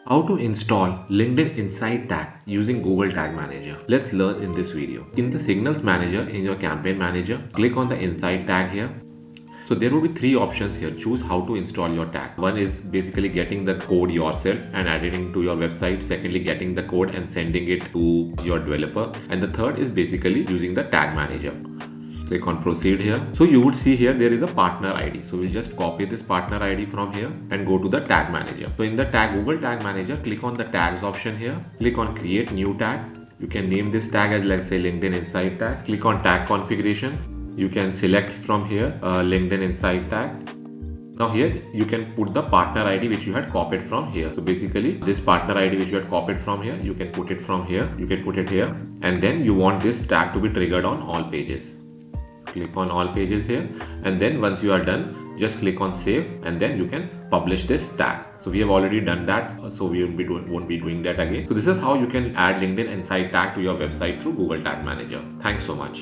How to install LinkedIn Insight tag using Google Tag Manager. Let's learn in this video. In the Signals Manager, in your Campaign Manager, click on the Insight tag here. So there will be three options here. Choose how to install your tag. One is basically getting the code yourself and adding it to your website. Secondly, getting the code and sending it to your developer. And the third is basically using the Tag Manager. Click on proceed here. So you would see here there is a partner ID. So we'll just copy this partner ID from here and go to the tag manager. So in the Google Tag Manager, click on the tags option here. Click on create new tag. You can name this tag as, let's say, LinkedIn Insight tag. Click on tag configuration. You can select from here LinkedIn Insight tag. Now here you can put the partner ID which you had copied from here. So basically this partner ID which you had copied from here, you can put it from here. You can put it here, and then you want this tag to be triggered on all pages. Click on all pages here, and then once you are done, just click on save, and then you can publish this tag. So we have already done that, so we won't be doing that again. So this is how you can add LinkedIn Insight tag to your website through Google Tag Manager. Thanks so much.